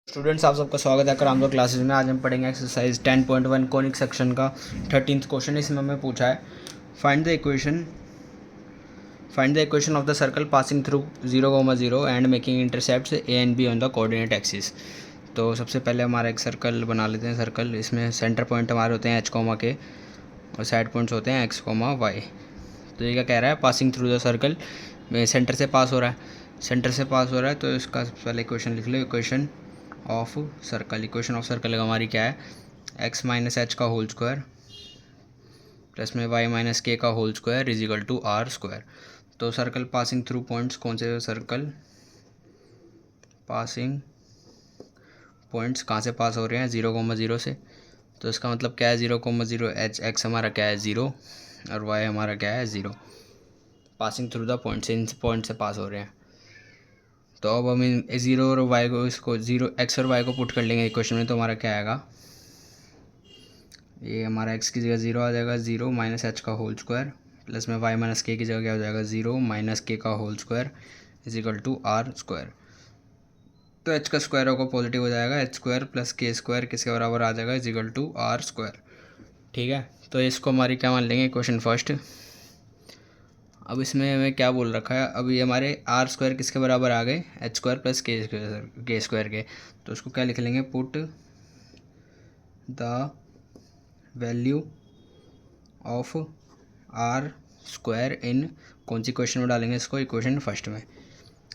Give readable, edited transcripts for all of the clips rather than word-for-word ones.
Students, आप सबका स्वागत है करामदो क्लासेस में। आज हम पढ़ेंगे एक्सरसाइज 10.1 कॉनिक सेक्शन का 13th क्वेश्चन। इसमें हमें पूछा है find the equation of the circle passing through 0,0 and making intercepts a and b on the coordinate axis. तो सबसे पहले हमारा एक सर्कल बना लेते हैं। सर्कल इसमें सेंटर पॉइंट हमारे होते हैं h, के और साइड पॉइंट्स होते हैं x, y। तो ये क्या कह रहा है, passing through the circle, centre से पास हो रहा है। तो इसका सबसे पहले इक्वेशन लिख लो। इक्वेशन ऑफ सर्कल हमारी क्या है, x माइनस एच का होल स्क्वायर प्लस में y माइनस के का whole square is equal to r square. तो सर्कल पासिंग थ्रू पॉइंट्स कौन से, सर्कल पासिंग पॉइंट्स कहाँ से पास हो रहे हैं, 0,0 से। तो इसका मतलब क्या है, 0,0 x हमारा क्या है 0 और y हमारा क्या है 0। Passing through the points, in point से पास हो रहे हैं। तो अब हम इन 0 और y को, इसको 0 x और y को पुट कर लेंगे इक्वेशन में। तो हमारा क्या आएगा, ये हमारा x की जगह 0 आ जाएगा, 0 माइनस एच का होल स्क्वायर प्लस में y माइनस के की जगह क्या हो जाएगा, 0 माइनस के का whole square is equal to r square. तो h का स्क्वायर होगा पॉजिटिव हो जाएगा, एच स्क्वायर प्लस के स्क्वायर किसके बराबर आ जाएगा, is equal to r square. ठीक है, तो इसको हमारी क्या मान लेंगे, इक्वेशन फर्स्ट। अब इसमें हमें क्या बोल रखा है, अब ये हमारे आर स्क्वायर किसके बराबर आ गए, एच स्क्वायर प्लस के स्क्वायर के। तो उसको क्या लिख लेंगे, put the value of R square in, कौन सी क्वेश्चन में डालेंगे इसको, इक्वेशन फर्स्ट में,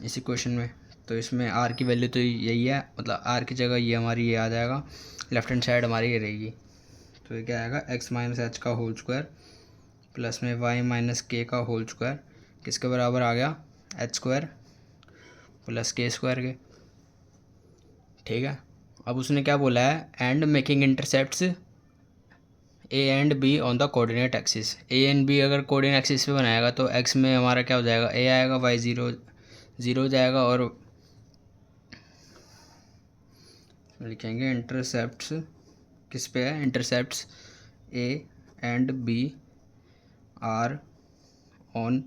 इस इक्वेशन में। तो इसमें आर की वैल्यू तो यही है, मतलब आर की जगह ये हमारी ये आ जाएगा, लेफ्ट हैंड साइड हमारी ये रहेगी। तो ये क्या आएगा, एक्स माइनस एच का होल स्क्वायर प्लस में वाई माइनस के का होल स्क्वायर किसके बराबर आ गया, एच स्क्वायर प्लस के स्क्वायर के। ठीक है, अब उसने क्या बोला है, and making intercepts a and b on the coordinate axis. A and b अगर कोऑर्डिनेट एक्सिस पे बनाएगा तो एक्स में हमारा क्या हो जाएगा, ए आएगा, वाई 0 हो जाएगा, और लिखेंगे इंटरसेप्ट्स किस पे है, intercepts a and b are on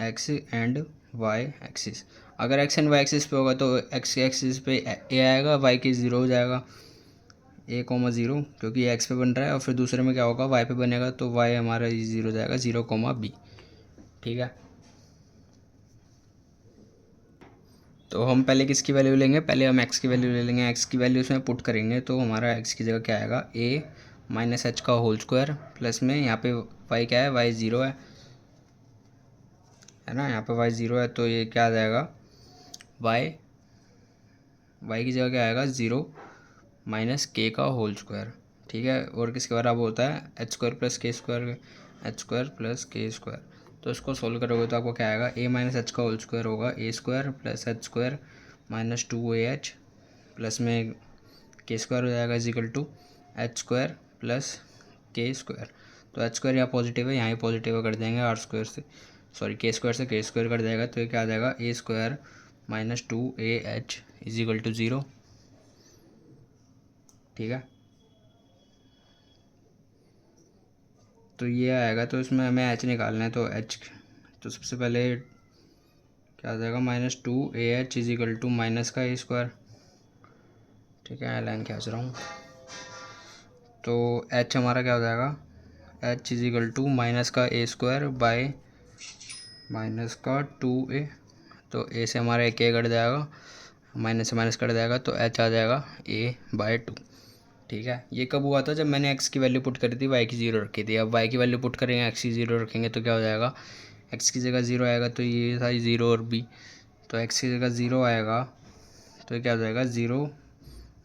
x and y axis. अगर एक्स एंड वाई एक्सिस पे होगा तो एक्स एक्सिस पे ए आएगा, वाई की 0 हो जाएगा, a,0, क्योंकि ये एक्स पे बन रहा है। और फिर दूसरे में क्या होगा, वाई पे बनेगा, तो वाई हमारा 0 हो जाएगा, 0,b। ठीक है, तो हम पहले किसकी वैल्यू लेंगे, पहले हम एक्स की वैल्यू ले लेंगे। एक्स की वैल्यू इसमें पुट करेंगे तो हमारा एक्स की जगह क्या आएगा, a माइनस एच का होल स्क्वायर प्लस में यहाँ पे वाई क्या है, वाई 0 है ना, यहाँ पे वाई 0 है। तो ये क्या आ जाएगा, वाई की जगह क्या आएगा, 0 माइनस के का होल स्क्वायर। ठीक है, और किसके बराबर होता है, एच स्क्वायर प्लस के स्क्वायर, एच स्क्वायर प्लस के स्क्वायर। तो इसको सोल्व करोगे तो आपको क्या आएगा, ए माइनस एच का होल स्क्वायर होगा A square plus H square minus 2ah plus में के स्क्वायर हो जाएगा, is equal to H square plus के स्क्वायर। तो एच स्क्वायर यहाँ पॉजिटिव है, यहाँ ही पॉजिटिव कर देंगे, आर स्क्वायर से, सॉरी के स्क्वायर से के स्क्वायर कर जाएगा। तो ये क्या आ जाएगा, A square minus 2ah is equal to 0। ठीक है, तो ये आएगा। तो इसमें हमें एच निकालना है, तो एच, तो सबसे पहले क्या आ जाएगा, -2ah is equal to minus का ए स्क्वायर। ठीक है, लाइन खींच रहा हूँ। तो एच हमारा क्या हो जाएगा, h is equal to minus का ए स्क्वायर बाय माइनस का 2a। तो ए से हमारा एक ए कट जाएगा, माइनस से माइनस कट जाएगा, तो एच आ जाएगा a/2। ठीक है, ये कब हुआ था, जब मैंने x की वैल्यू पुट करी थी, y की 0 रखी थी। अब y की वैल्यू पुट करेंगे, x की 0 रखेंगे, तो क्या हो जाएगा, x की जगह 0 आएगा, तो ये था 0 और b। तो x की जगह 0 आएगा, तो ये क्या हो जाएगा, 0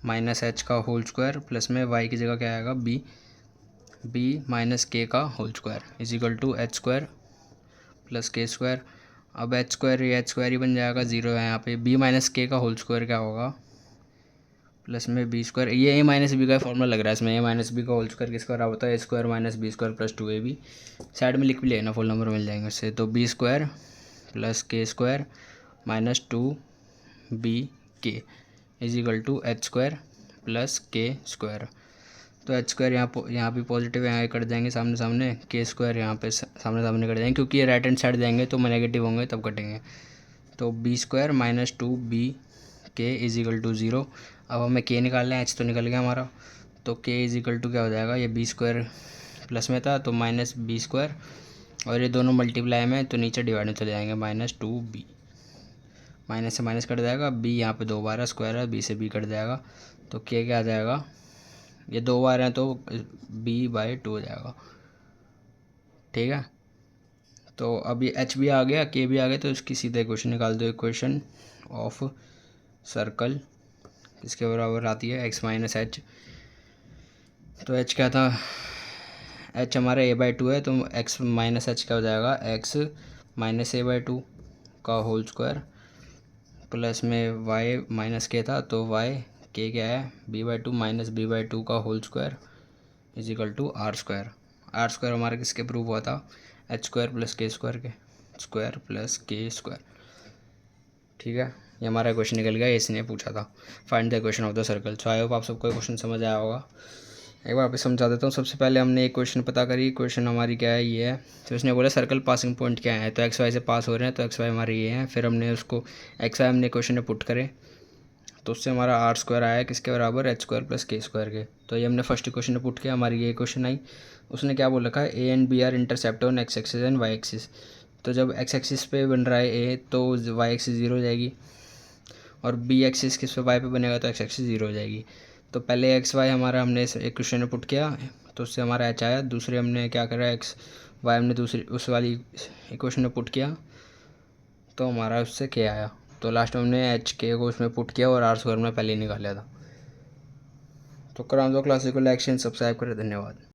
माइनस एच का होल स्क्वायर प्लस में y की जगह क्या आएगा, b माइनस के का whole square is equal to H square plus के स्क्वायर। अब एच स्क्वायर, ये एच स्क्वायर ही बन जाएगा, 0 है यहाँ पे। b माइनस के का होल स्क्वायर क्या होगा, प्लस में बी स्क्वायर, ये ए माइनस बी का फॉर्मूला लग रहा है इसमें। ए माइनस बी का होल स्क्वायर किसका बराबर होता है, A square minus B square plus 2ab। Side में लिख भी लेना, फुल नंबर मिल जाएंगे उससे। तो बी स्क्वायर प्लस के square minus 2bk is equal to H square plus के स्क्वायर। तो एच स्क्वायर यहाँ भी पॉजिटिव, यहाँ कट जाएंगे सामने सामने, के स्क्वायर यहाँ पे सामने सामने कट जाएंगे, क्योंकि ये राइट हैंड साइड जाएंगे तो नेगेटिव होंगे तब कटेंगे। तो बी स्क्वायर माइनस 2b के इज इक्वल टू 0। अब हमें के निकालना है, एच तो निकल गया हमारा, तो के इज इक्वल टू क्या हो जाएगा, ये बी स्क्वायर प्लस में था तो माइनस बी स्क्वायर, और ये दोनों मल्टीप्लाई में तो नीचे डिवाइड में चले जाएंगे, माइनस 2b, माइनस से माइनस कट जाएगा, बी यहाँ पे 2 बार है, स्क्वायर है, बी से बी कट जाएगा, तो के क्या आ जाएगा, ये 2 बार हैं तो b/2 हो जाएगा। ठीक है, तो अब ये एच भी आ गया, के भी आ गया, तो इसकी सीधा इक्वेशन निकाल दो। इक्वेशन ऑफ सर्कल इसके बराबर आती है x माइनस एच। तो h क्या था, h हमारा a/2 है, तो x माइनस एच क्या हो जाएगा, x माइनस a/2 का होल स्क्वायर प्लस में y माइनस के था तो y के क्या है b/2 माइनस b/2 का whole square is equal to r square हमारा किसके प्रूव हुआ था, एच स्क्वायर प्लस के स्क्वायर के स्क्वायर प्लस के स्क्वायर। ठीक है, ये हमारा क्वेश्चन निकल गया, इसने पूछा था find the equation of the circle. So I hope आप सबको क्वेश्चन समझ आया होगा। एक बार वापस समझा देता हूँ। सबसे पहले हमने एक क्वेश्चन पता करी, क्वेश्चन हमारी क्या है, ये है। तो उसने बोला सर्कल पासिंग पॉइंट क्या है, तो एक्स वाई से पास हो रहे हैं, तो एक्स वाई हमारे ये हैं। फिर हमने उसको एक्स वाई हमने क्वेश्चन में पुट करे, तो उससे हमारा आर स्क्वायर आया किसके बराबर, एच स्क्वायर प्लस के स्क्वायर के। तो ये हमने फर्स्ट क्वेश्चन में पुट किया, हमारी ये क्वेश्चन आई। उसने क्या बोल रखा है, a and b are intercept on x axis and y axis. तो जब एक्स एक्सिस पे बन रहा है ए, तो वाई एक्सिस 0 हो जाएगी, और बी एक्सिस किस पे वाई पे बनेगा, तो एक्स एक्सिस 0 हो जाएगी। तो पहले एक्स वाई हमारा हमने एक क्वेश्चन में पुट किया, तो उससे हमारा एच आया। दूसरे हमने क्या करा, एक्स वाई हमने दूसरी उस वाली इक्वेशन में पुट किया, तो हमारा उससे के आया। तो लास्ट में हमने एच के को उसमें पुट किया और आर स्क्वायर में पहले ही निकाला था। तो कराम दो क्लासिकल एक्शन, सब्सक्राइब करें, धन्यवाद।